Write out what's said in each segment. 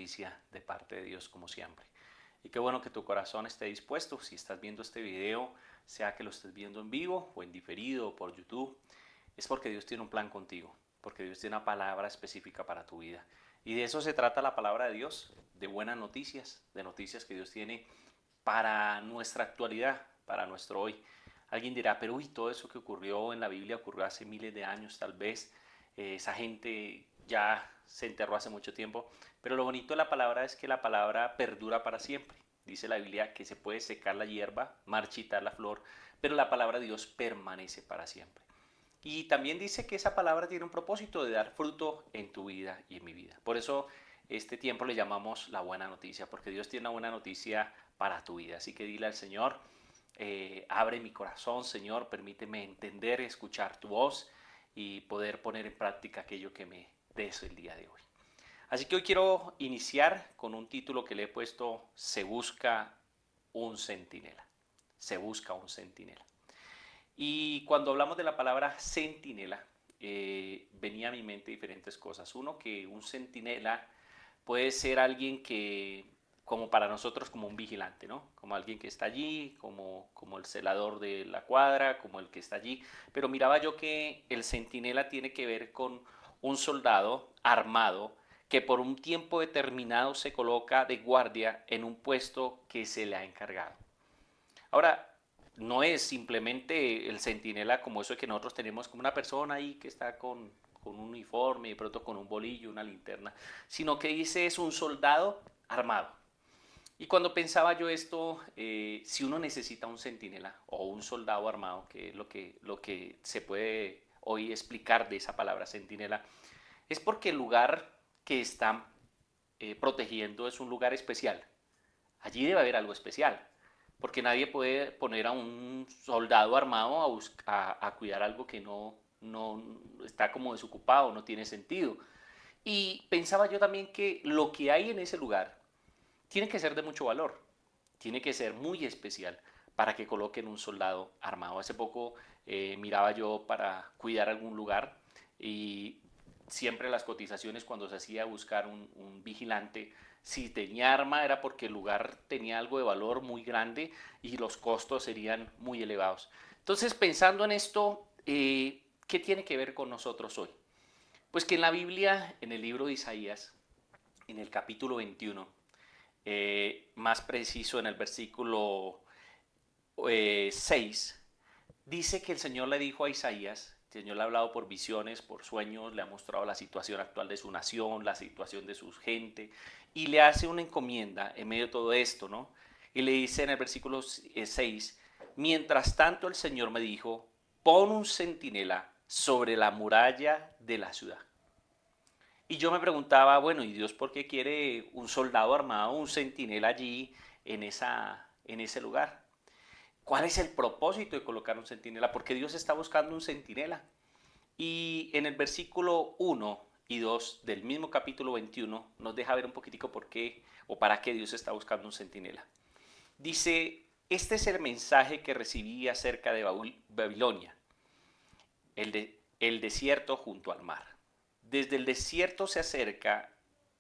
noticia de parte de Dios como siempre. Y qué bueno que tu corazón esté dispuesto. Si estás viendo este video, sea que lo estés viendo en vivo o en diferido o por YouTube, es porque Dios tiene un plan contigo, porque Dios tiene una palabra específica para tu vida. Y de eso se trata la palabra de Dios, de buenas noticias, de noticias que Dios tiene para nuestra actualidad, para nuestro hoy. Alguien dirá, pero uy, todo eso que ocurrió en la Biblia ocurrió hace miles de años tal vez, esa gente ya se enterró hace mucho tiempo, pero lo bonito de la palabra es que la palabra perdura para siempre. Dice la Biblia que se puede secar la hierba, marchitar la flor, pero la palabra de Dios permanece para siempre. Y también dice que esa palabra tiene un propósito de dar fruto en tu vida y en mi vida. Por eso este tiempo le llamamos la buena noticia, porque Dios tiene una buena noticia para tu vida. Así que dile al Señor, abre mi corazón, Señor, permíteme entender, escuchar tu voz y poder poner en práctica aquello que me des el día de hoy. Así que hoy quiero iniciar con un título que le he puesto, Se busca un centinela. Se busca un centinela. Y cuando hablamos de la palabra centinela, venía a mi mente diferentes cosas. Uno, que un centinela puede ser alguien que, como para nosotros, como un vigilante, ¿no? Como alguien que está allí, como el celador de la cuadra, como el que está allí. Pero miraba yo que el centinela tiene que ver con un soldado armado que por un tiempo determinado se coloca de guardia en un puesto que se le ha encargado. Ahora, no es simplemente el centinela como eso que nosotros tenemos, como una persona ahí que está con un uniforme y de pronto con un bolillo, una linterna, sino que dice es un soldado armado. Y cuando pensaba yo esto, si uno necesita un centinela o un soldado armado, que es lo que se puede hoy explicar de esa palabra centinela, es porque el lugar que están protegiendo es un lugar especial. Allí debe haber algo especial, porque nadie puede poner a un soldado armado a cuidar algo que no está como desocupado, no tiene sentido. Y pensaba yo también que lo que hay en ese lugar tiene que ser de mucho valor, tiene que ser muy especial para que coloquen un soldado armado. Hace poco miraba yo para cuidar algún lugar y siempre las cotizaciones cuando se hacía buscar un vigilante, si tenía arma era porque el lugar tenía algo de valor muy grande y los costos serían muy elevados. Entonces, pensando en esto, ¿qué tiene que ver con nosotros hoy? Pues que en la Biblia, en el libro de Isaías, en el capítulo 21, más preciso en el versículo 6, dice que el Señor le dijo a Isaías, el Señor le ha hablado por visiones, por sueños, le ha mostrado la situación actual de su nación, la situación de su gente, y le hace una encomienda en medio de todo esto, ¿no? Y le dice en el versículo 6, mientras tanto el Señor me dijo, pon un centinela sobre la muralla de la ciudad. Y yo me preguntaba, bueno, ¿y Dios por qué quiere un soldado armado, un centinela allí en ese lugar? ¿Cuál es el propósito de colocar un centinela? Porque Dios está buscando un centinela. Y en el versículo 1 y 2 del mismo capítulo 21 nos deja ver un poquitico por qué o para qué Dios está buscando un centinela. Dice, este es el mensaje que recibí acerca de Babilonia, el desierto junto al mar. Desde el desierto se acerca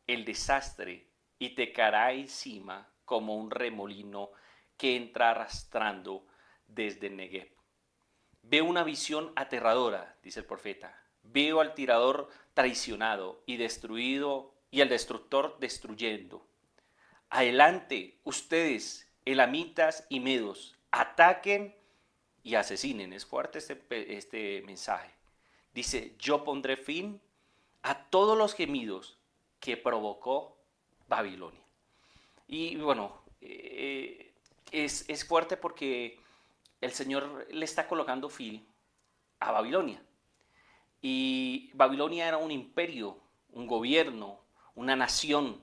el desastre y te caerá encima como un remolino que entra arrastrando desde el Negev. Veo una visión aterradora, dice el profeta. Veo al tirador traicionado y destruido y al destructor destruyendo. Adelante, ustedes, elamitas y medos, ataquen y asesinen. Es fuerte este mensaje. Dice, yo pondré fin a todos los gemidos que provocó Babilonia. Y bueno, es fuerte porque el Señor le está colocando fin a Babilonia. Y Babilonia era un imperio, un gobierno, una nación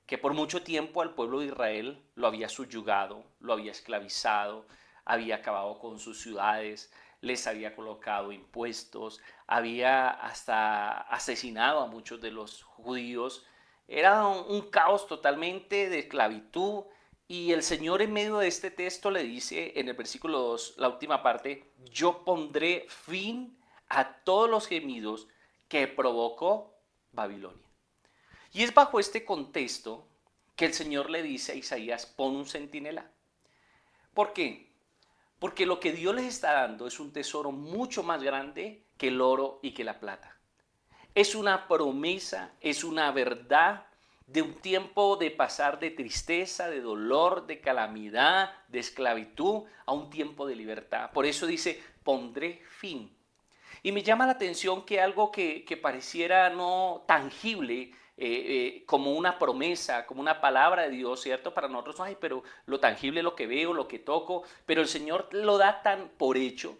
que por mucho tiempo al pueblo de Israel lo había subyugado, lo había esclavizado, había acabado con sus ciudades, les había colocado impuestos, había hasta asesinado a muchos de los judíos. Era un caos totalmente de esclavitud. Y el Señor en medio de este texto le dice en el versículo 2, la última parte, yo pondré fin a todos los gemidos que provocó Babilonia. Y es bajo este contexto que el Señor le dice a Isaías, pon un centinela. ¿Por qué? Porque lo que Dios les está dando es un tesoro mucho más grande que el oro y que la plata. Es una promesa, es una verdad de un tiempo de pasar de tristeza, de dolor, de calamidad, de esclavitud, a un tiempo de libertad. Por eso dice, pondré fin. Y me llama la atención que algo que pareciera no tangible, como una promesa, como una palabra de Dios, ¿cierto? Para nosotros, ay, pero lo tangible es lo que veo, lo que toco, pero el Señor lo da tan por hecho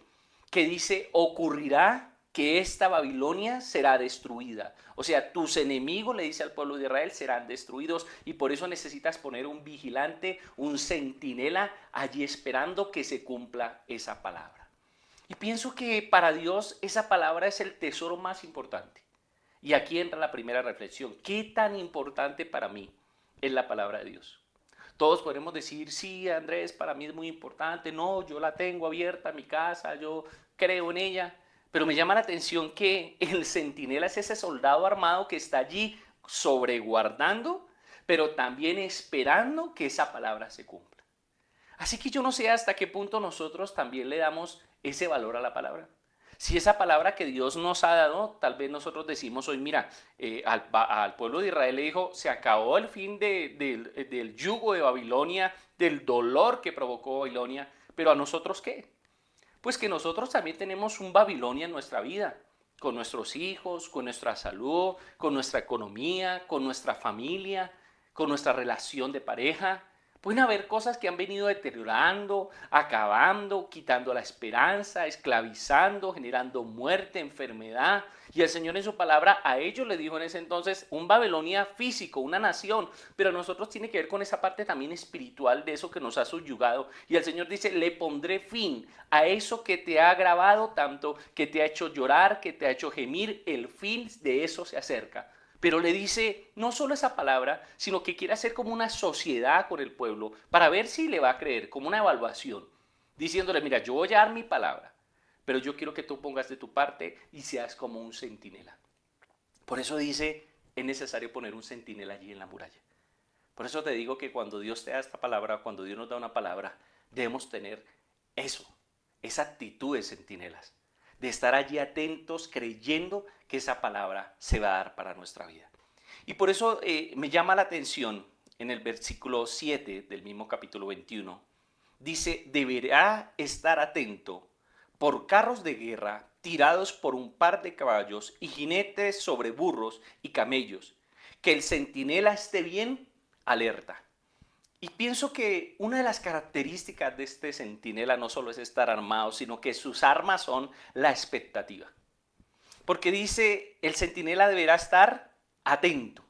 que dice, ocurrirá que esta Babilonia será destruida. O sea, tus enemigos, le dice al pueblo de Israel, serán destruidos, y por eso necesitas poner un vigilante, un centinela allí esperando que se cumpla esa palabra. Y pienso que para Dios esa palabra es el tesoro más importante. Y aquí entra la primera reflexión. ¿Qué tan importante para mí es la palabra de Dios? Todos podemos decir, sí, Andrés, para mí es muy importante. No, yo la tengo abierta en mi casa, yo creo en ella. Pero me llama la atención que el centinela es ese soldado armado que está allí sobreguardando, pero también esperando que esa palabra se cumpla. Así que yo no sé hasta qué punto nosotros también le damos ese valor a la palabra. Si esa palabra que Dios nos ha dado, tal vez nosotros decimos hoy, mira, al pueblo de Israel le dijo, se acabó el fin del yugo de Babilonia, del dolor que provocó Babilonia, pero ¿a nosotros qué? Pues que nosotros también tenemos un Babilonia en nuestra vida, con nuestros hijos, con nuestra salud, con nuestra economía, con nuestra familia, con nuestra relación de pareja. Pueden haber cosas que han venido deteriorando, acabando, quitando la esperanza, esclavizando, generando muerte, enfermedad. Y el Señor en su palabra a ellos le dijo en ese entonces un Babilonia físico, una nación. Pero a nosotros tiene que ver con esa parte también espiritual de eso que nos ha subyugado. Y el Señor dice, le pondré fin a eso que te ha agravado tanto, que te ha hecho llorar, que te ha hecho gemir. El fin de eso se acerca. Pero le dice no solo esa palabra, sino que quiere hacer como una sociedad con el pueblo para ver si le va a creer, como una evaluación, diciéndole, mira, yo voy a dar mi palabra, pero yo quiero que tú pongas de tu parte y seas como un centinela. Por eso dice, es necesario poner un centinela allí en la muralla. Por eso te digo que cuando Dios te da esta palabra, cuando Dios nos da una palabra, debemos tener eso, esa actitud de centinelas, de estar allí atentos, creyendo que esa palabra se va a dar para nuestra vida. Y por eso me llama la atención en el versículo 7 del mismo capítulo 21, dice, deberá estar atento por carros de guerra tirados por un par de caballos y jinetes sobre burros y camellos, que el centinela esté bien alerta. Y pienso que una de las características de este centinela no solo es estar armado, sino que sus armas son la expectativa. Porque dice, el centinela deberá estar atento.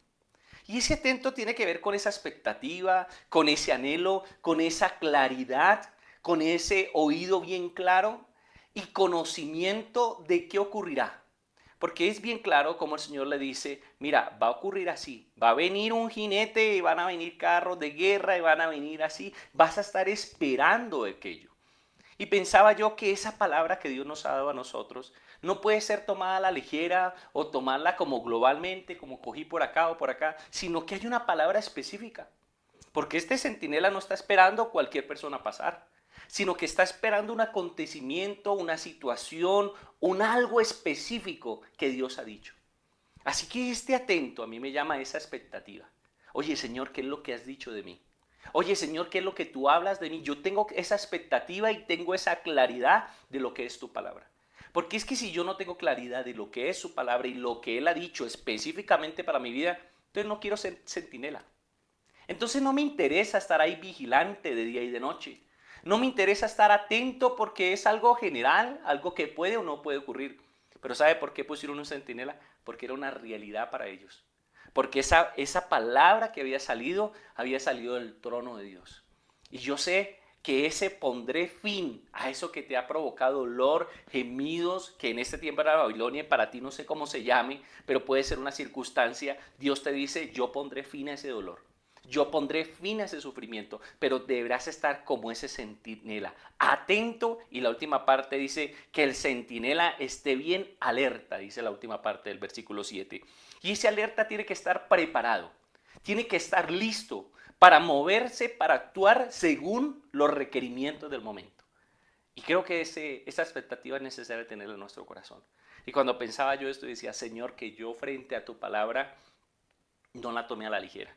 Y ese atento tiene que ver con esa expectativa, con ese anhelo, con esa claridad, con ese oído bien claro y conocimiento de qué ocurrirá. Porque es bien claro como el Señor le dice, mira, va a ocurrir así, va a venir un jinete y van a venir carros de guerra y van a venir así, vas a estar esperando aquello. Y pensaba yo que esa palabra que Dios nos ha dado a nosotros no puede ser tomada a la ligera o tomarla como globalmente, como cogí por acá o por acá, sino que hay una palabra específica. Porque este centinela no está esperando cualquier persona pasar, sino que está esperando un acontecimiento, una situación, un algo específico que Dios ha dicho. Así que esté atento, a mí me llama esa expectativa. Oye, Señor, ¿qué es lo que has dicho de mí? Oye, Señor, ¿qué es lo que tú hablas de mí? Yo tengo esa expectativa y tengo esa claridad de lo que es tu palabra. Porque es que si yo no tengo claridad de lo que es su palabra y lo que Él ha dicho específicamente para mi vida, entonces no quiero ser centinela. Entonces no me interesa estar ahí vigilante de día y de noche. No me interesa estar atento porque es algo general, algo que puede o no puede ocurrir. Pero ¿sabe por qué pusieron un centinela? Porque era una realidad para ellos. Porque esa palabra que había salido del trono de Dios. Y yo sé que ese pondré fin a eso que te ha provocado dolor, gemidos, que en este tiempo era Babilonia, para ti no sé cómo se llame, pero puede ser una circunstancia. Dios te dice, yo pondré fin a ese dolor. Yo pondré fin a ese sufrimiento, pero deberás estar como ese centinela, atento. Y la última parte dice que el centinela esté bien alerta, dice la última parte del versículo 7. Y ese alerta tiene que estar preparado, tiene que estar listo para moverse, para actuar según los requerimientos del momento. Y creo que esa expectativa es necesaria tenerla en nuestro corazón. Y cuando pensaba yo esto, decía, Señor, que yo frente a tu palabra no la tome a la ligera.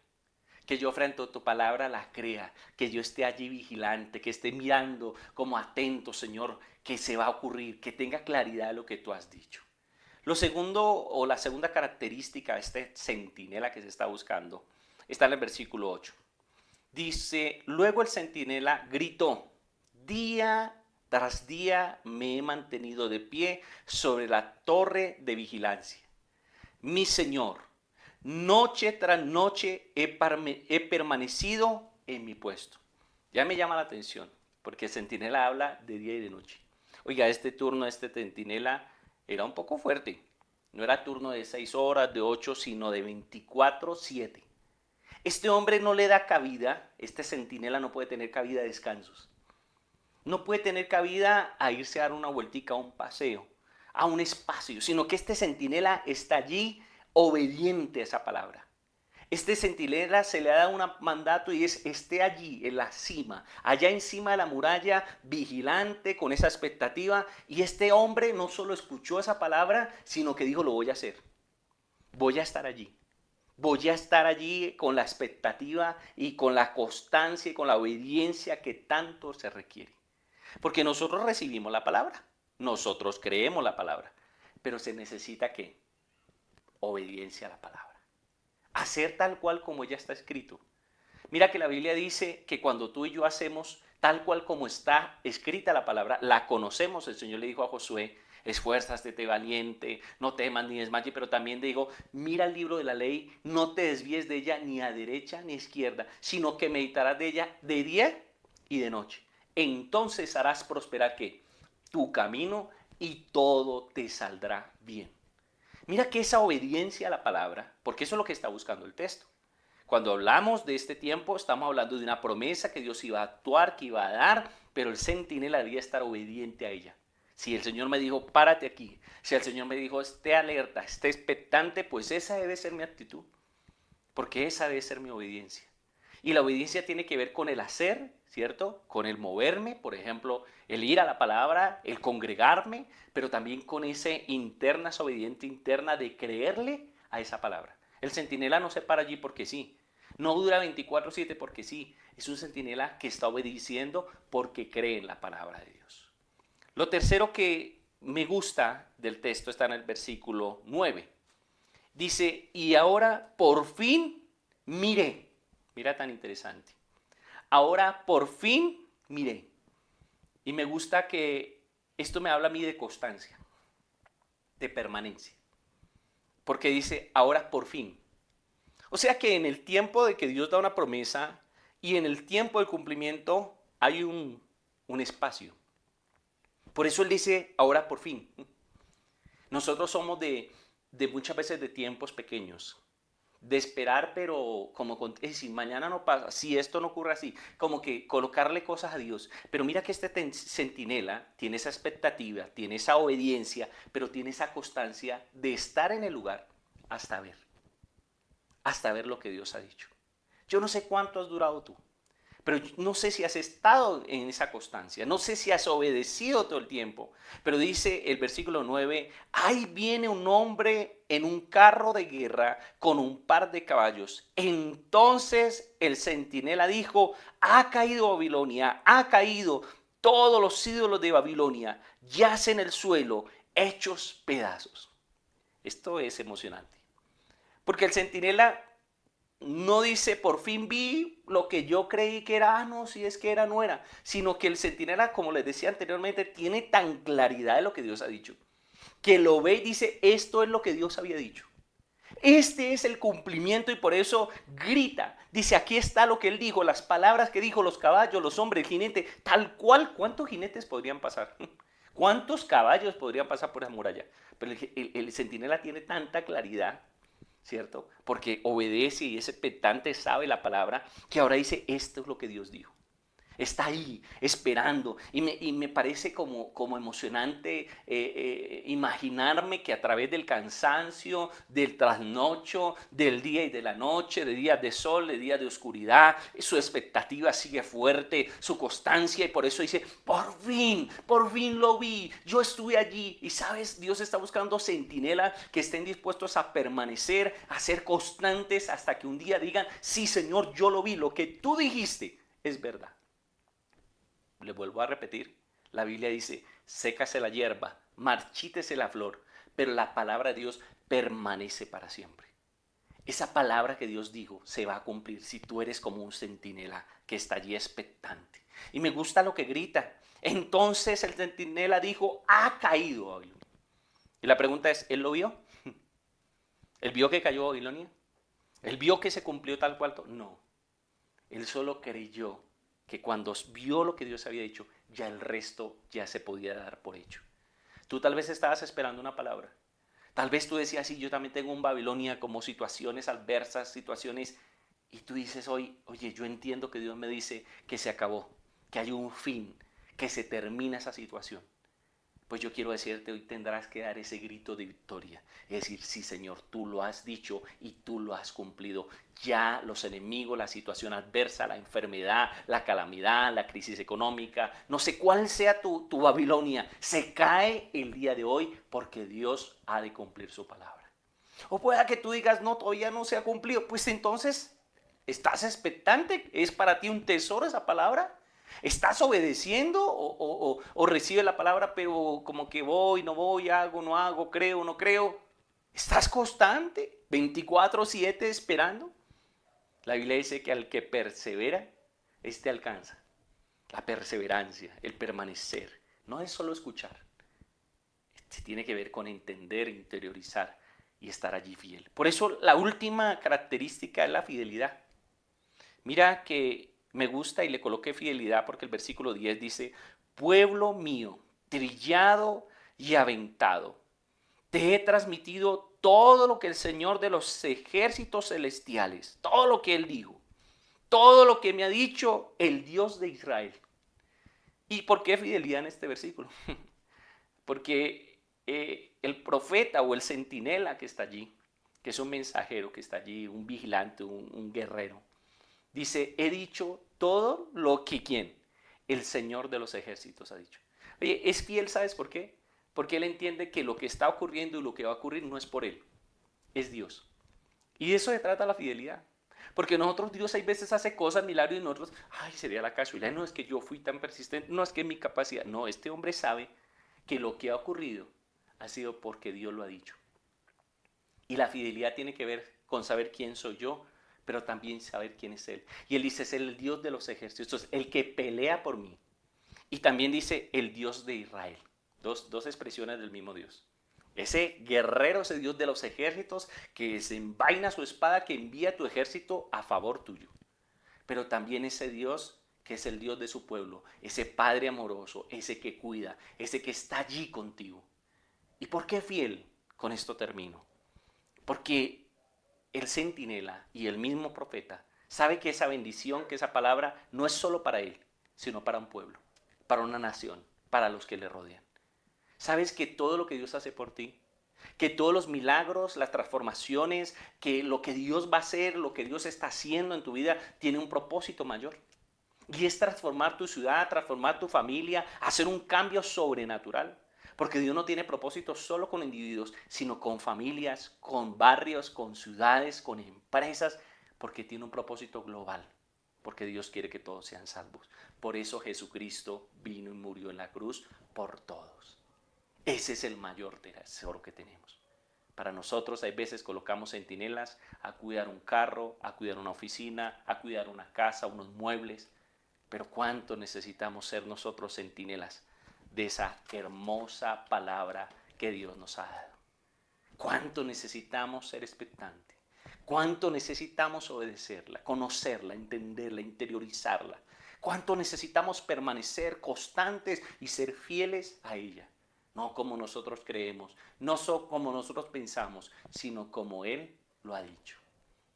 Que yo frente a tu palabra la crea, que yo esté allí vigilante, que esté mirando como atento, Señor, que se va a ocurrir, que tenga claridad de lo que tú has dicho. Lo segundo o la segunda característica de este centinela que se está buscando está en el versículo 8. Dice, luego el centinela gritó, día tras día me he mantenido de pie sobre la torre de vigilancia. Mi Señor, noche tras noche he permanecido en mi puesto. Ya me llama la atención, porque el centinela habla de día y de noche. Oiga, este turno, este centinela era un poco fuerte. No era turno de 6 horas, de 8, sino de 24/7. Este hombre no le da cabida, este centinela no puede tener cabida a descansos. No puede tener cabida a irse a dar una vueltica, a un paseo, a un espacio, sino que este centinela está allí obediente a esa palabra. Este centinela se le da un mandato y es esté allí en la cima, allá encima de la muralla, vigilante, con esa expectativa. Y este hombre no solo escuchó esa palabra, sino que dijo, lo voy a hacer. Voy a estar allí. Voy a estar allí con la expectativa y con la constancia y con la obediencia que tanto se requiere. Porque nosotros recibimos la palabra, nosotros creemos la palabra, pero se necesita ¿qué? Obediencia a la palabra. Hacer tal cual como ya está escrito. Mira que la Biblia dice que cuando tú y yo hacemos tal cual como está escrita la palabra, la conocemos. El Señor le dijo a Josué, esfuérzate, valiente, no temas ni desmayes, pero también digo, mira el libro de la ley, no te desvíes de ella ni a derecha ni a izquierda, sino que meditarás de ella de día y de noche. Entonces harás prosperar ¿qué? Tu camino y todo te saldrá bien. Mira que esa obediencia a la palabra, porque eso es lo que está buscando el texto. Cuando hablamos de este tiempo, estamos hablando de una promesa que Dios iba a actuar, que iba a dar, pero el centinela debía estar obediente a ella. Si el Señor me dijo, párate aquí, si el Señor me dijo, esté alerta, esté expectante, pues esa debe ser mi actitud, porque esa debe ser mi obediencia. Y la obediencia tiene que ver con el hacer, ¿cierto? Con el moverme, por ejemplo, el ir a la palabra, el congregarme, pero también con esa esa obediente interna de creerle a esa palabra. El centinela no se para allí porque sí, no dura 24/7 porque sí, es un centinela que está obedeciendo porque cree en la palabra de Dios. Lo tercero que me gusta del texto está en el versículo 9. Dice, y ahora por fin miré. Mira tan interesante. Ahora por fin miré. Y me gusta que esto me habla a mí de constancia, de permanencia. Porque dice, ahora por fin. O sea que en el tiempo de que Dios da una promesa y en el tiempo del cumplimiento hay un espacio. Por eso Él dice, ahora por fin. Nosotros somos de muchas veces de tiempos pequeños. De esperar, pero como si mañana no pasa, si esto no ocurre así, como que colocarle cosas a Dios. Pero mira que este centinela tiene esa expectativa, tiene esa obediencia, pero tiene esa constancia de estar en el lugar hasta ver lo que Dios ha dicho. Yo no sé cuánto has durado tú, pero no sé si has estado en esa constancia, no sé si has obedecido todo el tiempo, pero dice el versículo 9, ahí viene un hombre en un carro de guerra con un par de caballos. Entonces el centinela dijo, ha caído Babilonia, ha caído, todos los ídolos de Babilonia yacen en el suelo, hechos pedazos. Esto es emocionante, porque el centinela no dice, por fin vi lo que yo creí que era, no, si es que era, no era, sino que el centinela, como les decía anteriormente, tiene tan claridad de lo que Dios ha dicho, que lo ve y dice, esto es lo que Dios había dicho. Este es el cumplimiento y por eso grita. Dice, aquí está lo que él dijo, las palabras que dijo, los caballos, los hombres, el jinete, tal cual. ¿Cuántos jinetes podrían pasar? ¿Cuántos caballos podrían pasar por esa muralla? Pero el centinela tiene tanta claridad ¿cierto? Porque obedece y es expectante, sabe la palabra, que ahora dice, esto es lo que Dios dijo. Está ahí esperando y me parece como emocionante imaginarme que a través del cansancio, del trasnocho, del día y de la noche, de días de sol, de días de oscuridad, su expectativa sigue fuerte, su constancia, y por eso dice, por fin lo vi, yo estuve allí. Y sabes, Dios está buscando centinelas que estén dispuestos a permanecer, a ser constantes hasta que un día digan, sí Señor, yo lo vi, lo que tú dijiste es verdad. Le vuelvo a repetir, la Biblia dice, sécase la hierba, marchítese la flor, pero la palabra de Dios permanece para siempre. Esa palabra que Dios dijo se va a cumplir si tú eres como un centinela que está allí expectante. Y me gusta lo que grita. Entonces el centinela dijo, ha caído Babilonia. Y la pregunta es, ¿él lo vio? ¿Él vio que cayó Babilonia? ¿Él vio que se cumplió tal cual? No. Él solo creyó que cuando vio lo que Dios había dicho, ya el resto ya se podía dar por hecho. Tú tal vez estabas esperando una palabra. Tal vez tú decías, sí, yo también tengo un Babilonia como situaciones adversas, situaciones, y tú dices hoy, oye, yo entiendo que Dios me dice que se acabó, que hay un fin, que se termina esa situación. Pues yo quiero decirte, hoy tendrás que dar ese grito de victoria. Es decir, sí Señor, tú lo has dicho y tú lo has cumplido. Ya los enemigos, la situación adversa, la enfermedad, la calamidad, la crisis económica, no sé cuál sea tu Babilonia, se cae el día de hoy porque Dios ha de cumplir su palabra. O pueda que tú digas, no, todavía no se ha cumplido. Pues entonces, ¿estás expectante? ¿Es para ti un tesoro esa palabra? ¿Estás obedeciendo o recibe la palabra, pero como que voy, no voy, hago, no hago, creo, no creo? ¿Estás constante? 24/7 esperando. La Biblia dice que al que persevera, este alcanza. La perseverancia, el permanecer. No es solo escuchar. Se tiene que ver con entender, interiorizar y estar allí fiel. Por eso la última característica es la fidelidad. Mira que me gusta y le coloqué fidelidad porque el versículo 10 dice, pueblo mío, trillado y aventado, te he transmitido todo lo que el Señor de los ejércitos celestiales, todo lo que Él dijo, todo lo que me ha dicho el Dios de Israel. ¿Y por qué fidelidad en este versículo? Porque el profeta o el centinela que está allí, que es un mensajero que está allí, un vigilante, un guerrero, dice, he dicho todo lo que ¿quién? El Señor de los ejércitos ha dicho. Oye, es fiel, ¿sabes por qué? Porque él entiende que lo que está ocurriendo y lo que va a ocurrir no es por él, es Dios. Y de eso se trata la fidelidad. Porque nosotros, Dios hay veces hace cosas, milagros, y nosotros, ay, sería la casualidad, no es que yo fui tan persistente, no es que mi capacidad, no, este hombre sabe que lo que ha ocurrido ha sido porque Dios lo ha dicho. Y la fidelidad tiene que ver con saber quién soy yo, pero también saber quién es Él. Y Él dice, es el Dios de los ejércitos, el que pelea por mí. Y también dice, el Dios de Israel. Dos expresiones del mismo Dios. Ese guerrero, ese Dios de los ejércitos, que desenvaina su espada, que envía tu ejército a favor tuyo. Pero también ese Dios que es el Dios de su pueblo, ese Padre amoroso, ese que cuida, ese que está allí contigo. ¿Y por qué fiel? Con esto termino. Porque el centinela y el mismo profeta sabe que esa bendición, que esa palabra no es solo para él, sino para un pueblo, para una nación, para los que le rodean. Sabes que todo lo que Dios hace por ti, que todos los milagros, las transformaciones, que lo que Dios va a hacer, lo que Dios está haciendo en tu vida, tiene un propósito mayor. Y es transformar tu ciudad, transformar tu familia, hacer un cambio sobrenatural. Porque Dios no tiene propósitos solo con individuos, sino con familias, con barrios, con ciudades, con empresas, porque tiene un propósito global. Porque Dios quiere que todos sean salvos. Por eso Jesucristo vino y murió en la cruz por todos. Ese es el mayor tesoro que tenemos. Para nosotros hay veces colocamos centinelas a cuidar un carro, a cuidar una oficina, a cuidar una casa, unos muebles. Pero cuánto necesitamos ser nosotros centinelas de esa hermosa palabra que Dios nos ha dado. Cuánto necesitamos ser expectantes. Cuánto necesitamos obedecerla, conocerla, entenderla, interiorizarla. Cuánto necesitamos permanecer constantes y ser fieles a ella. No como nosotros creemos, no como nosotros pensamos, sino como Él lo ha dicho.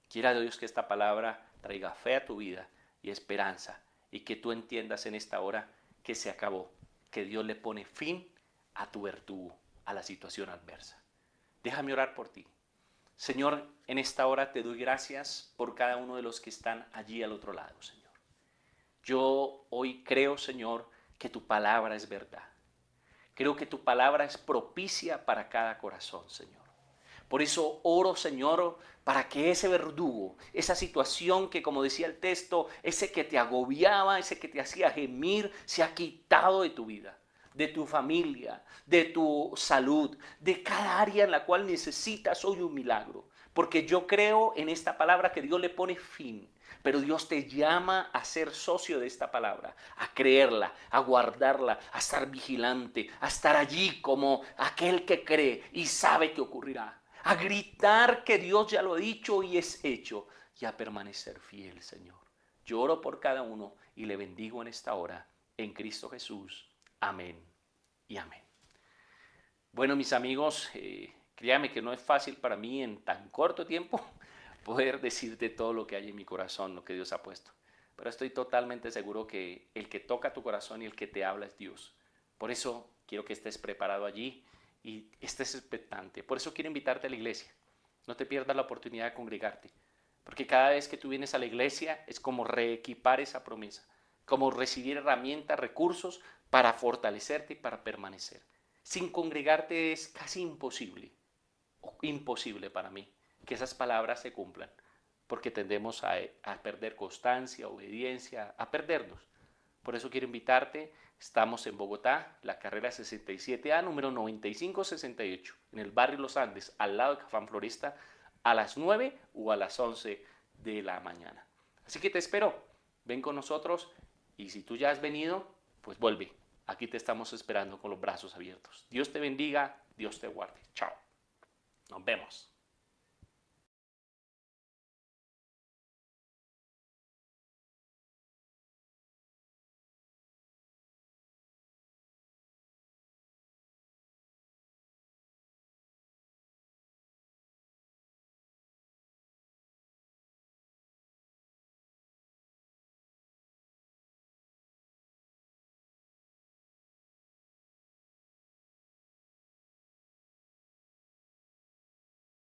Quiera Dios que esta palabra traiga fe a tu vida y esperanza, y que tú entiendas en esta hora que se acabó, que Dios le pone fin a tu verdugo, a la situación adversa. Déjame orar por ti. Señor, en esta hora te doy gracias por cada uno de los que están allí al otro lado, Señor. Yo hoy creo, Señor, que tu palabra es verdad. Creo que tu palabra es propicia para cada corazón, Señor. Por eso oro, Señor, para que ese verdugo, esa situación que, como decía el texto, ese que te agobiaba, ese que te hacía gemir, se ha quitado de tu vida, de tu familia, de tu salud, de cada área en la cual necesitas hoy un milagro. Porque yo creo en esta palabra que Dios le pone fin. Pero Dios te llama a ser socio de esta palabra, a creerla, a guardarla, a estar vigilante, a estar allí como aquel que cree y sabe que ocurrirá. A gritar que Dios ya lo ha dicho y es hecho, y a permanecer fiel, Señor. Yo oro por cada uno y le bendigo en esta hora, en Cristo Jesús. Amén y amén. Bueno, mis amigos, créanme que no es fácil para mí en tan corto tiempo poder decirte todo lo que hay en mi corazón, lo que Dios ha puesto. Pero estoy totalmente seguro que el que toca tu corazón y el que te habla es Dios. Por eso quiero que estés preparado allí y estés expectante. Por eso quiero invitarte a la iglesia. No te pierdas la oportunidad de congregarte. Porque cada vez que tú vienes a la iglesia es como reequipar esa promesa, como recibir herramientas, recursos para fortalecerte y para permanecer. Sin congregarte es casi imposible, imposible para mí, que esas palabras se cumplan, porque tendemos a perder constancia, obediencia, a perdernos. Por eso quiero invitarte, estamos en Bogotá, la carrera 67A, número 9568, en el barrio Los Andes, al lado de Cafán Florista, a las 9 o a las 11 de la mañana. Así que te espero, ven con nosotros y si tú ya has venido, pues vuelve. Aquí te estamos esperando con los brazos abiertos. Dios te bendiga, Dios te guarde. Chao. Nos vemos.